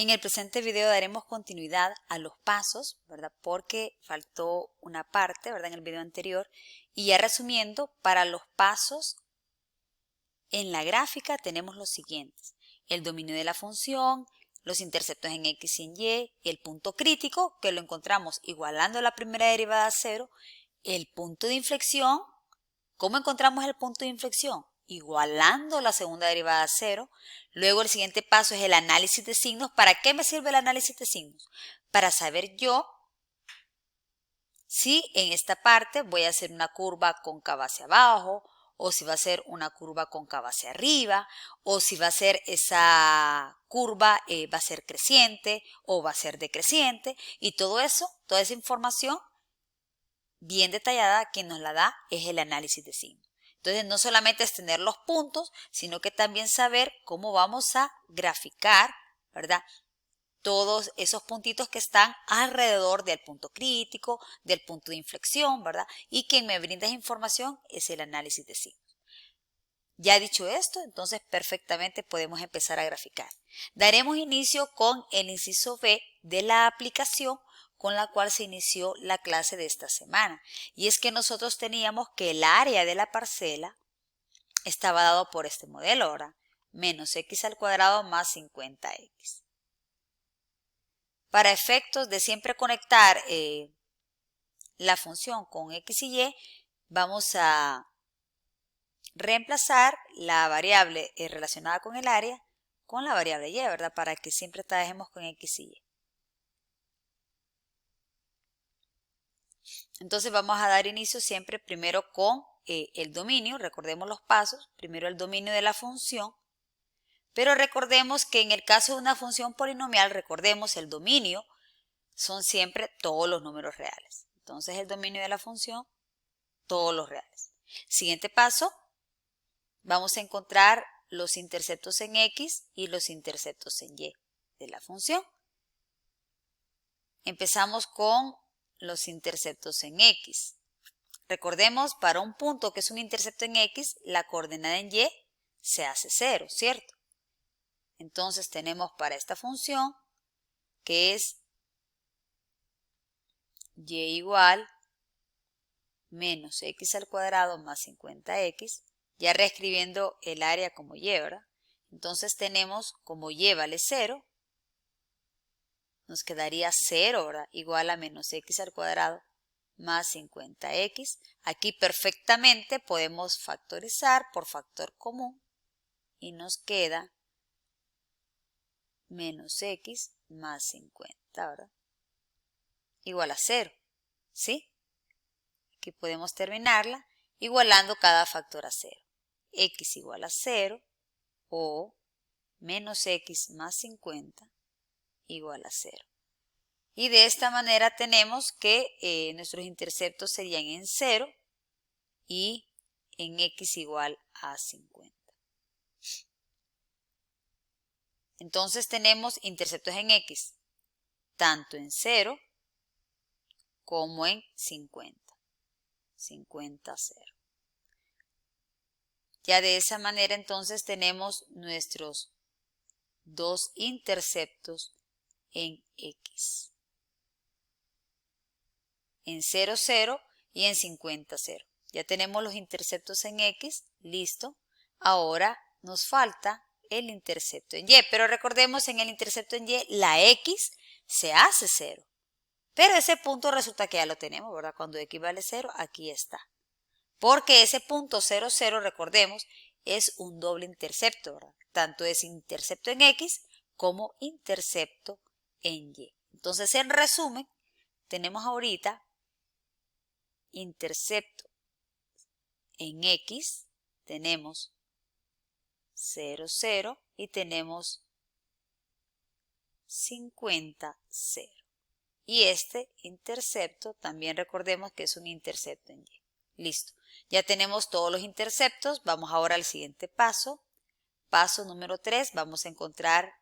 En el presente video daremos continuidad a los pasos, ¿verdad? Porque faltó una parte, ¿verdad? En el video anterior. Y ya resumiendo, para los pasos en la gráfica tenemos los siguientes. El dominio de la función, los interceptos en X y en Y, el punto crítico, que lo encontramos igualando la primera derivada a cero, el punto de inflexión. ¿Cómo encontramos el punto de inflexión? Igualando la segunda derivada a cero. Luego el siguiente paso es el análisis de signos. ¿Para qué me sirve el análisis de signos? Para saber yo si en esta parte voy a hacer una curva cóncava hacia abajo, o si va a ser una curva cóncava hacia arriba, o si va a ser esa curva va a ser creciente o va a ser decreciente. Y todo eso, toda esa información bien detallada, quien nos la da es el análisis de signos. Entonces, no solamente es tener los puntos, sino que también saber cómo vamos a graficar, ¿verdad? Todos esos puntitos que están alrededor del punto crítico, del punto de inflexión, ¿verdad? Y quien me brinda esa información es el análisis de signos. Ya dicho esto, entonces perfectamente podemos empezar a graficar. Daremos inicio con el inciso B de la aplicación con la cual se inició la clase de esta semana. Y es que nosotros teníamos que el área de la parcela estaba dado por este modelo, ¿verdad? Menos x al cuadrado más 50x. Para efectos de siempre conectar la función con x y y, vamos a reemplazar la variable relacionada con el área con la variable y, ¿verdad? Para que siempre trabajemos con x y y. Entonces vamos a dar inicio siempre primero con el dominio, recordemos los pasos, primero el dominio de la función, pero recordemos que en el caso de una función polinomial, recordemos el dominio son siempre todos los números reales. Entonces el dominio de la función, todos los reales. Siguiente paso, vamos a encontrar los interceptos en X y los interceptos en Y de la función. Empezamos con los interceptos en X. Recordemos, para un punto que es un intercepto en X, la coordenada en Y se hace 0, ¿cierto? Entonces tenemos para esta función que es Y igual menos x al cuadrado más 50x, ya reescribiendo el área como y, ¿verdad? Entonces tenemos como y vale 0, nos quedaría 0, ¿verdad? Igual a menos x al cuadrado más 50x. Aquí perfectamente podemos factorizar por factor común y nos queda menos x más 50, ¿verdad? Igual a 0, ¿sí? Aquí podemos terminarla igualando cada factor a 0. X igual a 0 o menos x más 50 igual a 0. Y de esta manera tenemos que nuestros interceptos serían en 0 y en x igual a 50. Entonces tenemos interceptos en x tanto en 0 como en 50. 50, 0. Ya de esa manera entonces tenemos nuestros dos interceptos en X. En 0, 0 y en 50, 0. Ya tenemos los interceptos en X, listo. Ahora nos falta el intercepto en Y. Pero recordemos, en el intercepto en Y la X se hace 0. Pero ese punto resulta que ya lo tenemos, ¿verdad? Cuando X vale 0, aquí está. Porque ese punto 0, 0, recordemos, es un doble intercepto, ¿verdad? Tanto es intercepto en X como intercepto en Y. Entonces, en resumen, tenemos ahorita intercepto en X, tenemos 0, 0 y tenemos 50, 0. Y este intercepto también recordemos que es un intercepto en Y. Listo. Ya tenemos todos los interceptos. Vamos ahora al siguiente paso. Paso número 3. Vamos a encontrar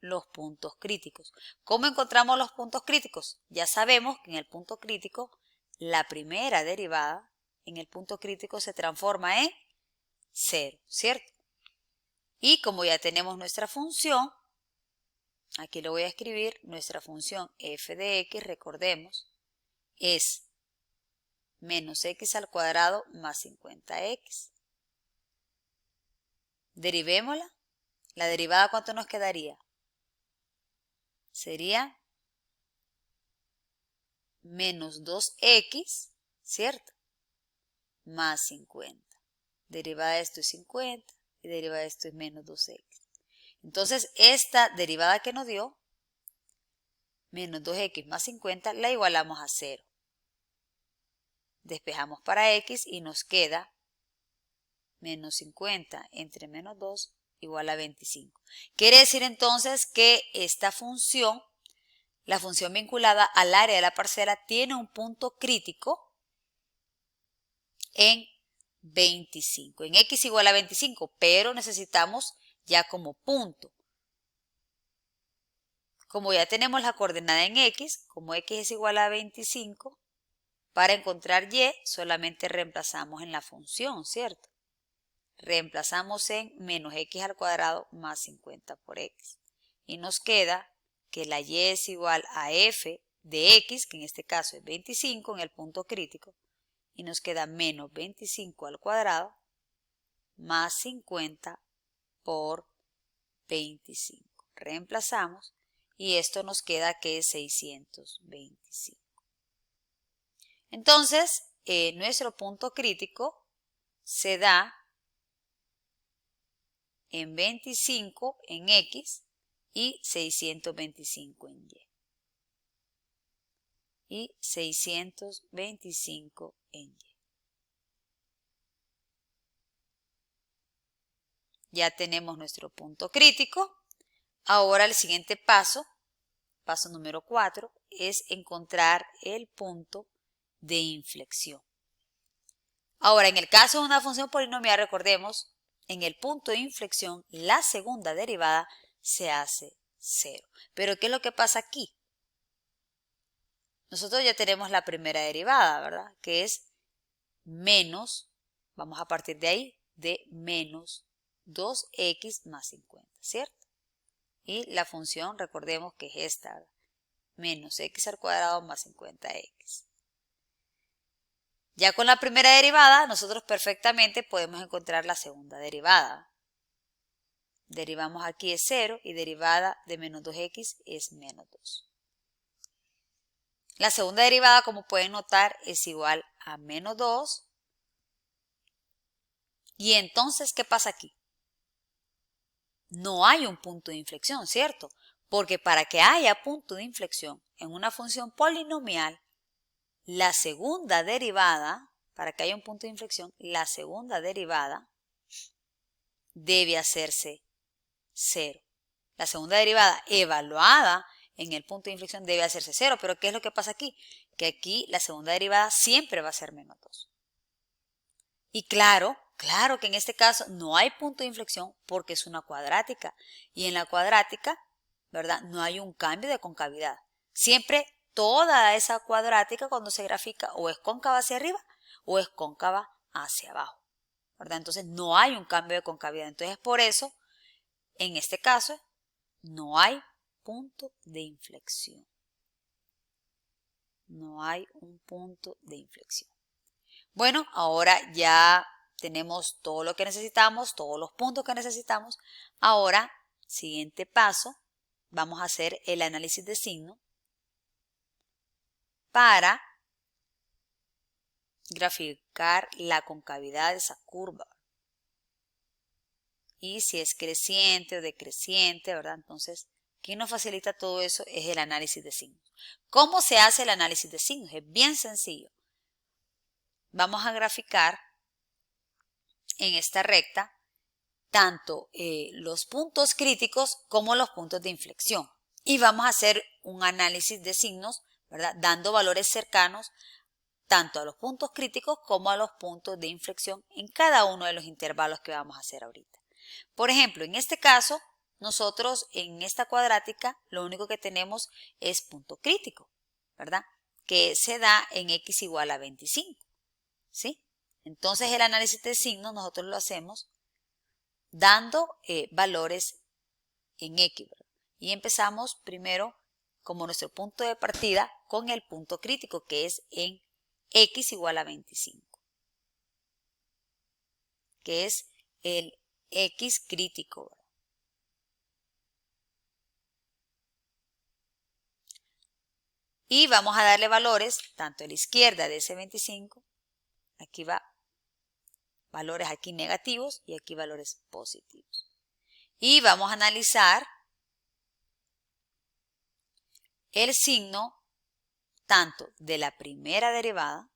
los puntos críticos. ¿Cómo encontramos los puntos críticos? Ya sabemos que en el punto crítico, la primera derivada en el punto crítico se transforma en 0, ¿cierto? Y como ya tenemos nuestra función, Aquí lo voy a escribir, nuestra función f de x, recordemos, es menos x al cuadrado más 50x. Derivémosla. La derivada, ¿cuánto nos quedaría? Sería menos 2x, ¿cierto? Más 50. Derivada de esto es 50 y derivada de esto es menos 2x. Entonces, esta derivada que nos dio, menos 2x más 50, la igualamos a 0. Despejamos para x y nos queda menos 50 entre menos 2 igual a 25. Quiere decir entonces que esta función, la función vinculada al área de la parcela, tiene un punto crítico en 25, en x igual a 25, pero necesitamos ya como punto. Como ya tenemos la coordenada en x, como x es igual a 25, para encontrar y solamente reemplazamos en la función, ¿cierto? Reemplazamos en menos x al cuadrado más 50 por x. Y nos queda que la y es igual a f de x, que en este caso es 25 en el punto crítico, y nos queda menos 25 al cuadrado más 50 por 25. Reemplazamos y esto nos queda que es 625. Entonces, nuestro punto crítico se da en 25 en x y 625 en y. Y 625 en y. Ya tenemos nuestro punto crítico. Ahora el siguiente paso, paso número 4, es encontrar el punto de inflexión. Ahora, en el caso de una función polinomial, recordemos, en el punto de inflexión, la segunda derivada se hace 0. Pero ¿qué es lo que pasa aquí? Nosotros ya tenemos la primera derivada, ¿verdad? Que es menos, vamos a partir de ahí, de menos 2x más 50, ¿cierto? Y la función, recordemos que es esta, ¿verdad? Menos x al cuadrado más 50x. Ya con la primera derivada, nosotros perfectamente podemos encontrar la segunda derivada. Derivamos aquí es 0 y derivada de menos 2x es menos 2. La segunda derivada, como pueden notar, es igual a menos 2. Y entonces, ¿qué pasa aquí? No hay un punto de inflexión, ¿cierto? Porque para que haya punto de inflexión en una función polinomial, la segunda derivada, para que haya un punto de inflexión, la segunda derivada debe hacerse 0. La segunda derivada evaluada en el punto de inflexión debe hacerse 0. Pero ¿qué es lo que pasa aquí? Que aquí la segunda derivada siempre va a ser menos 2. Y claro que en este caso no hay punto de inflexión porque es una cuadrática. Y en la cuadrática, ¿verdad? No hay un cambio de concavidad. Siempre toda esa cuadrática cuando se grafica o es cóncava hacia arriba o es cóncava hacia abajo, ¿verdad? Entonces no hay un cambio de concavidad. Entonces por eso, en este caso, no hay punto de inflexión. No hay un punto de inflexión. Bueno, ahora ya tenemos todo lo que necesitamos, todos los puntos que necesitamos. Ahora, siguiente paso, vamos a hacer el análisis de signo para graficar la concavidad de esa curva. Y si es creciente o decreciente, ¿verdad? Entonces, ¿quién nos facilita todo eso? Es el análisis de signos. ¿Cómo se hace el análisis de signos? Es bien sencillo. Vamos a graficar en esta recta tanto los puntos críticos como los puntos de inflexión. Y vamos a hacer un análisis de signos, ¿verdad? Dando valores cercanos tanto a los puntos críticos como a los puntos de inflexión en cada uno de los intervalos que vamos a hacer ahorita. Por ejemplo, en este caso, nosotros en esta cuadrática lo único que tenemos es punto crítico, ¿verdad? Que se da en x igual a 25, ¿sí? Entonces el análisis de signos nosotros lo hacemos dando valores en x, ¿verdad? Y empezamos primero como nuestro punto de partida con el punto crítico, que es en x igual a 25, que es el x crítico. Y vamos a darle valores tanto a la izquierda de ese 25, aquí va valores aquí negativos y aquí valores positivos. Y vamos a analizar el signo tanto de la primera derivada,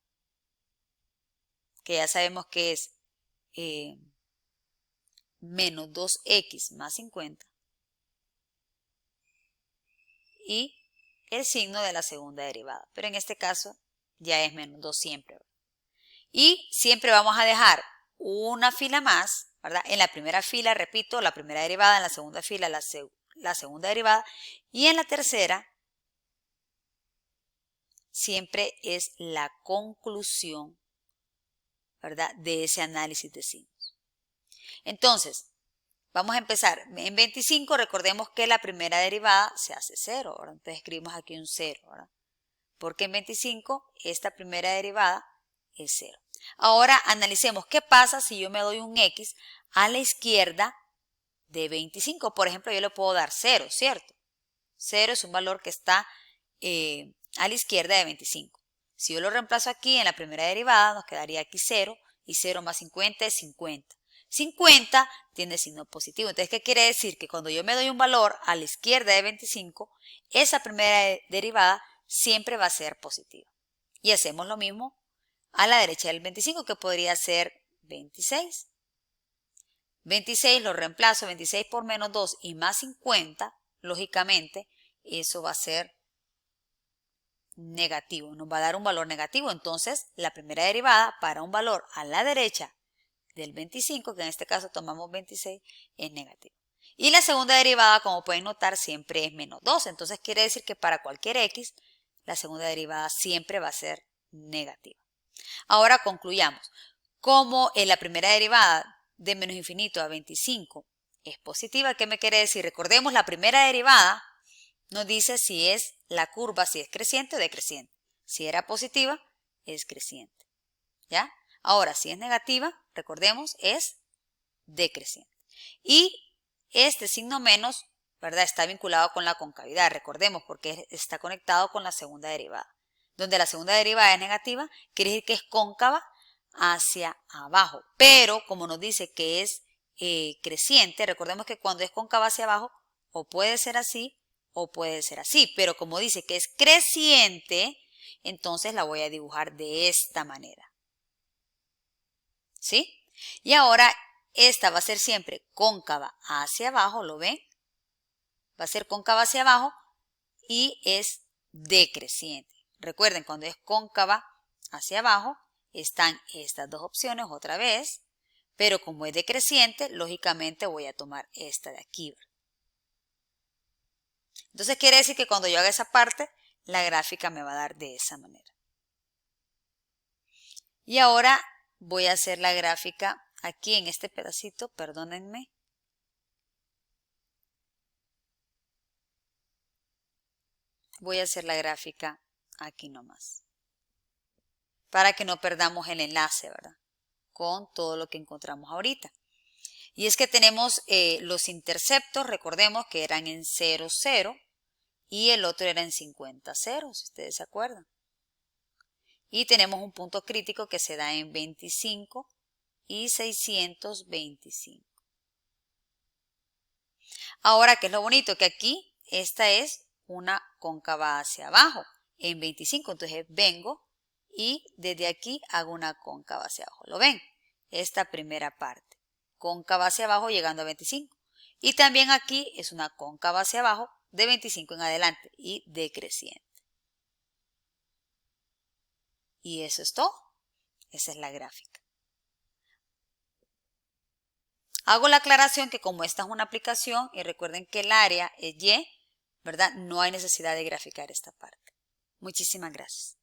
que ya sabemos que es menos 2x más 50, y el signo de la segunda derivada, pero en este caso ya es menos 2 siempre, ¿verdad? Y siempre vamos a dejar una fila más, ¿verdad? En la primera fila, repito, la primera derivada, en la segunda fila la segunda derivada, y en la tercera siempre es la conclusión, ¿verdad?, de ese análisis de signos. Entonces, vamos a empezar. En 25 recordemos que la primera derivada se hace 0, ¿verdad? Entonces escribimos aquí un 0, ¿verdad? Porque en 25 esta primera derivada es 0. Ahora analicemos qué pasa si yo me doy un x a la izquierda de 25. Por ejemplo, yo le puedo dar 0, ¿cierto? 0 es un valor que está a la izquierda de 25. Si yo lo reemplazo aquí en la primera derivada, nos quedaría aquí 0, y 0 más 50 es 50. 50 tiene signo positivo. Entonces, ¿qué quiere decir? Que cuando yo me doy un valor a la izquierda de 25, esa primera derivada siempre va a ser positiva. Y hacemos lo mismo a la derecha del 25, que podría ser 26. 26 lo reemplazo, 26 por menos 2 y más 50, lógicamente, eso va a ser negativo, nos va a dar un valor negativo. Entonces, la primera derivada para un valor a la derecha del 25, que en este caso tomamos 26, es negativo. Y la segunda derivada, como pueden notar, siempre es menos 2. Entonces, quiere decir que para cualquier x, la segunda derivada siempre va a ser negativa. Ahora concluyamos. Como en la primera derivada de menos infinito a 25 es positiva, ¿qué me quiere decir? Recordemos, la primera derivada nos dice si es la curva, si es creciente o decreciente. Si era positiva, es creciente. ¿Ya? Ahora, si es negativa, recordemos, es decreciente. Y este signo menos, ¿verdad?, está vinculado con la concavidad. Recordemos, porque está conectado con la segunda derivada. Donde la segunda derivada es negativa, quiere decir que es cóncava hacia abajo. Pero, como nos dice que es creciente, recordemos que cuando es cóncava hacia abajo, o puede ser así, o puede ser así, pero como dice que es creciente, entonces la voy a dibujar de esta manera. ¿Sí? Y ahora esta va a ser siempre cóncava hacia abajo, ¿lo ven? Va a ser cóncava hacia abajo y es decreciente. Recuerden, cuando es cóncava hacia abajo, están estas dos opciones otra vez, pero como es decreciente, lógicamente voy a tomar esta de aquí. Entonces quiere decir que cuando yo haga esa parte, la gráfica me va a dar de esa manera. Y ahora voy a hacer la gráfica aquí en este pedacito, perdónenme. Voy a hacer la gráfica aquí nomás, para que no perdamos el enlace, ¿verdad?, con todo lo que encontramos ahorita. Y es que tenemos los interceptos, recordemos que eran en 0, 0 y el otro era en 50, 0, si ustedes se acuerdan. Y tenemos un punto crítico que se da en 25 y 625. Ahora, ¿qué es lo bonito? Que aquí esta es una cóncava hacia abajo en 25. Entonces vengo y desde aquí hago una cóncava hacia abajo. ¿Lo ven? Esta primera parte. Cóncava hacia abajo llegando a 25. Y también aquí es una cóncava hacia abajo de 25 en adelante y decreciente. Y eso es todo. Esa es la gráfica. Hago la aclaración que como esta es una aplicación, y recuerden que el área es Y, ¿verdad?, no hay necesidad de graficar esta parte. Muchísimas gracias.